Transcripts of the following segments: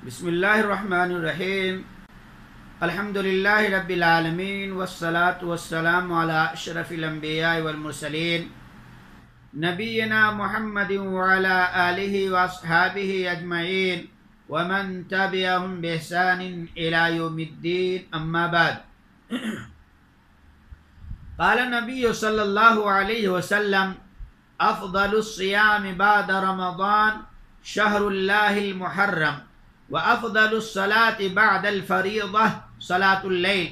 بسم اللہ الرحمن الرحیم الحمد للہ رب العالمین والصلاة والسلام علی اشرف الانبیاء والمرسلین نبینا محمد وعلی آلہ واصحابہ اجمعین ومن تبعهم بإحسان الى یوم الدین اما بعد قال النبی صلی اللہ علیہ وسلم افضل الصیام بعد رمضان شہر اللہ المحرم وافضل الصلاة بعد الفریضہ صلاة اللیل۔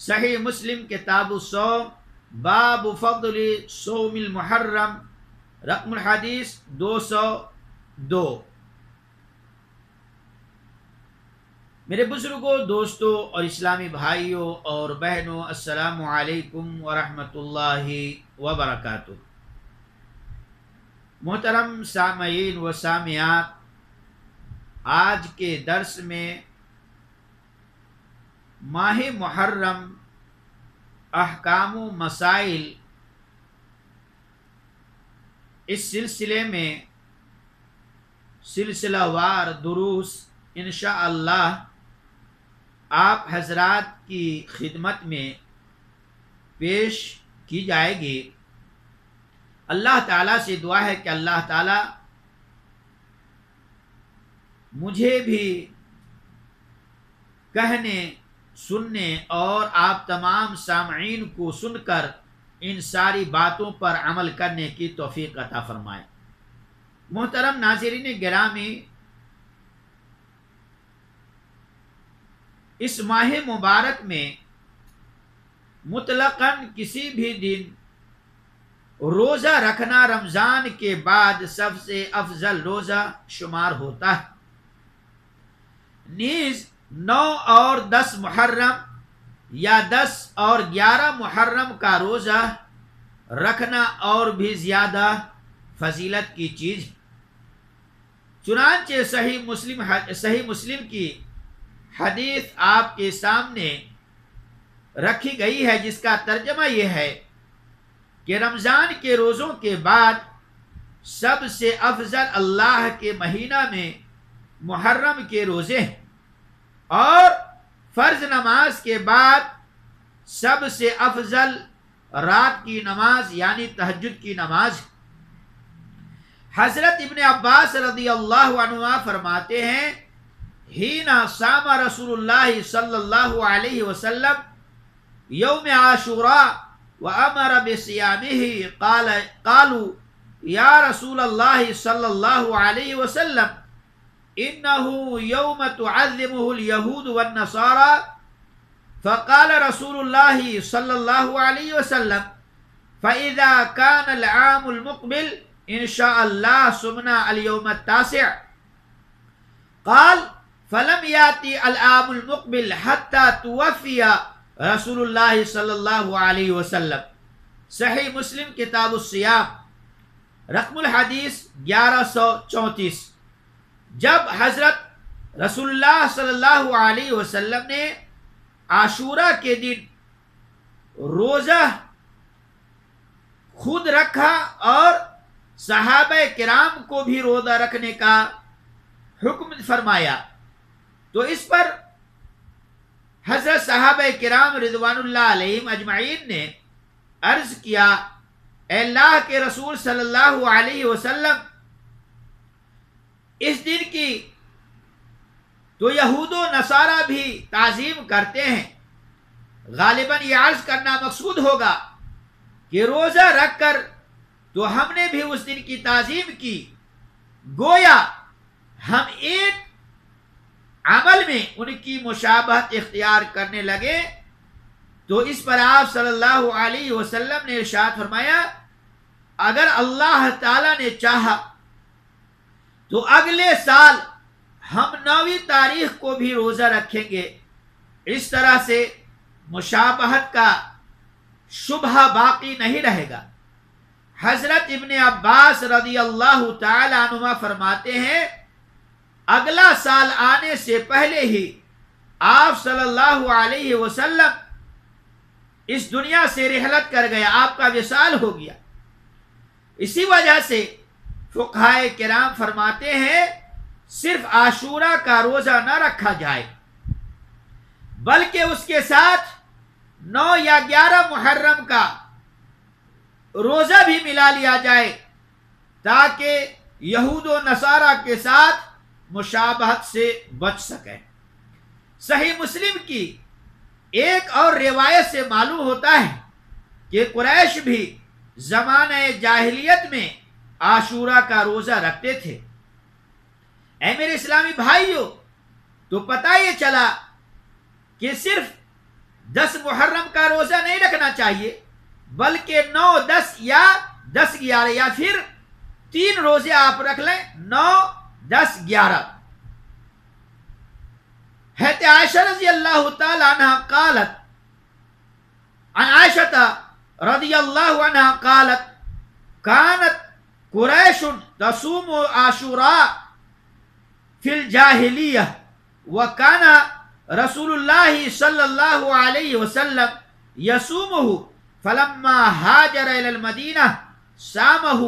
صحیح مسلم کتاب الصوم باب فضل صوم المحرم، رقم الحدیث 202۔ میرے بزرگوں، دوستوں اور اسلامی بھائیوں اور بہنوں، السلام علیکم ورحمۃ اللہ وبرکاتہ۔ محترم سامعین و سامعات، آج کے درس میں ماہ محرم، احکام و مسائل، اس سلسلے میں سلسلہ وار دروس انشاءاللہ آپ حضرات کی خدمت میں پیش کی جائے گی۔ اللہ تعالیٰ سے دعا ہے کہ اللہ تعالیٰ مجھے بھی کہنے، سننے اور آپ تمام سامعین کو سن کر ان ساری باتوں پر عمل کرنے کی توفیق عطا فرمائے۔ محترم ناظرین گرامی، اس ماہ مبارک میں مطلقاً کسی بھی دن روزہ رکھنا رمضان کے بعد سب سے افضل روزہ شمار ہوتا ہے۔ نیز 9 اور 10 محرم یا 10 اور 11 محرم کا روزہ رکھنا اور بھی زیادہ فضیلت کی چیز ہے۔ چنانچہ صحیح مسلم کی حدیث آپ کے سامنے رکھی گئی ہے، جس کا ترجمہ یہ ہے کہ رمضان کے روزوں کے بعد سب سے افضل اللہ کے مہینہ میں محرم کے روزے ہیں، اور فرض نماز کے بعد سب سے افضل رات کی نماز یعنی تہجد کی نماز ہے۔ حضرت ابن عباس رضی اللہ عنہ فرماتے ہیں، ہینا صام رسول اللہ صلی اللہ علیہ وسلم یوم عاشوراء وامر بصیامہ قالوا یا رسول اللہ صلی اللہ علیہ وسلم انه یوم تعظمه اليہود والنصارى فقال رسول الله صلی اللہ علیہ وسلم فاذا كان العام المقبل ان شاء الله صمنا اليوم التاسع قال فلم يأتي العام المقبل حتى توفي رسول اللہ صلی اللہ علیہ وسلم۔ صحیح مسلم کتاب الصیام، رقم الحدیث 1134۔ جب حضرت رسول اللہ صلی اللہ علیہ وسلم نے عاشورہ کے دن روزہ خود رکھا اور صحابہ کرام کو بھی روزہ رکھنے کا حکم فرمایا، تو اس پر حضرت صحابہ کرام رضوان اللہ علیہم اجمعین نے عرض کیا، اے اللہ کے رسول صلی اللہ علیہ وسلم، اس دن کی تو یہود و نصارہ بھی تعظیم کرتے ہیں، غالباً یہ عرض کرنا مقصود ہوگا کہ روزہ رکھ کر تو ہم نے بھی اس دن کی تعظیم کی، گویا ہم ایک عمل میں ان کی مشابہت اختیار کرنے لگے۔ تو اس پر آپ صلی اللہ علیہ وسلم نے ارشاد فرمایا، اگر اللہ تعالی نے چاہا تو اگلے سال ہم 9ویں تاریخ کو بھی روزہ رکھیں گے۔ اس طرح سے مشابہت کا شبہ باقی نہیں رہے گا۔ حضرت ابن عباس رضی اللہ تعالی عنہ فرماتے ہیں، اگلا سال آنے سے پہلے ہی آپ صلی اللہ علیہ وسلم اس دنیا سے رحلت کر گیا، آپ کا وصال ہو گیا۔ اسی وجہ سے فقہائے کرام فرماتے ہیں صرف عاشورہ کا روزہ نہ رکھا جائے بلکہ اس کے ساتھ 9 یا 11 محرم کا روزہ بھی ملا لیا جائے تاکہ یہود و نصارہ کے ساتھ مشابہت سے بچ سکیں۔ صحیح مسلم کی ایک اور روایت سے معلوم ہوتا ہے کہ قریش بھی زمانہ جاہلیت میں عاشورہ کا روزہ رکھتے تھے۔ اے میرے اسلامی بھائیوں، تو پتہ یہ چلا کہ صرف 10 محرم کا روزہ نہیں رکھنا چاہیے بلکہ 9، 10 یا 10، 11 یا پھر 3 روزے آپ رکھ لیں، 9، 10، 11۔ حضرت عائشہ رضی اللہ تعالی عنہ قالت عن عائشہ رضی اللہ عنہ قالت كانت قریش تصوم عاشوراء فی الجاہلیہ وکان رسول اللہ صلی اللہ علیہ وسلم یصومہ فلما ہاجر الی المدینہ صامہ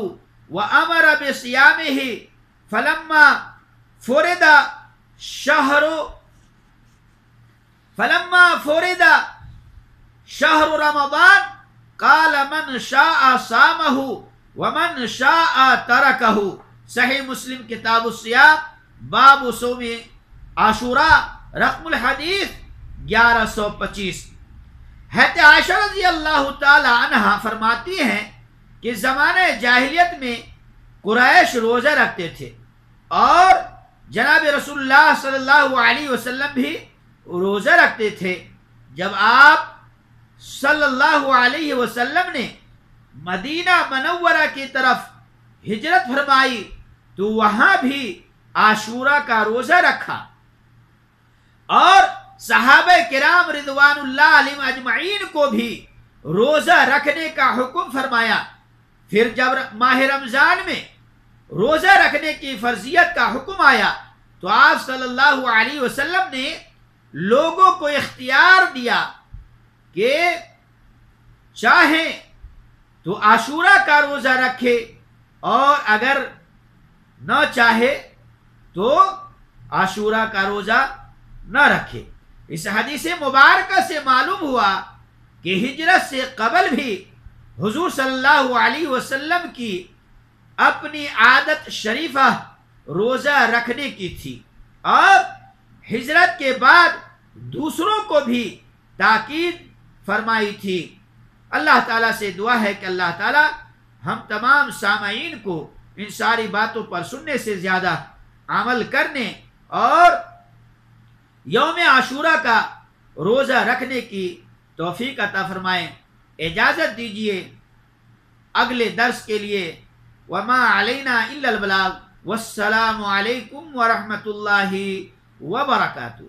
وامر بصیامہ فلما فرض شہر رمضان قال من شاء صامہ ومن شاء ترکہ۔ صحیح مسلم کتاب الصیام باب صوم عاشوراء، رقم الحدیث 1125۔ حضرت عائشہ رضی اللہ تعالی عنہا فرماتی ہیں کہ زمانہ جاہلیت میں قریش روزہ رکھتے تھے اور جناب رسول اللہ صلی اللہ علیہ وسلم بھی روزہ رکھتے تھے۔ جب آپ صلی اللہ علیہ وسلم نے مدینہ منورہ کی طرف ہجرت فرمائی تو وہاں بھی عاشورہ کا روزہ رکھا اور صحابہ کرام رضوان اللہ علیہم اجمعین کو بھی روزہ رکھنے کا حکم فرمایا۔ پھر جب ماہ رمضان میں روزہ رکھنے کی فرضیت کا حکم آیا تو آپ صلی اللہ علیہ وسلم نے لوگوں کو اختیار دیا کہ چاہیں تو عاشورہ کا روزہ رکھے اور اگر نہ چاہے تو عاشورہ کا روزہ نہ رکھے۔ اس حدیث مبارکہ سے معلوم ہوا کہ ہجرت سے قبل بھی حضور صلی اللہ علیہ وسلم کی اپنی عادت شریفہ روزہ رکھنے کی تھی اور ہجرت کے بعد دوسروں کو بھی تاکید فرمائی تھی۔ اللہ تعالیٰ سے دعا ہے کہ اللہ تعالیٰ ہم تمام سامعین کو ان ساری باتوں پر سننے سے زیادہ عمل کرنے اور یوم عاشورہ کا روزہ رکھنے کی توفیق عطا فرمائیں۔ اجازت دیجیے اگلے درس کے لیے۔ وما علینا الا البلاغ، والسلام علیکم ورحمۃ اللہ وبرکاتہ۔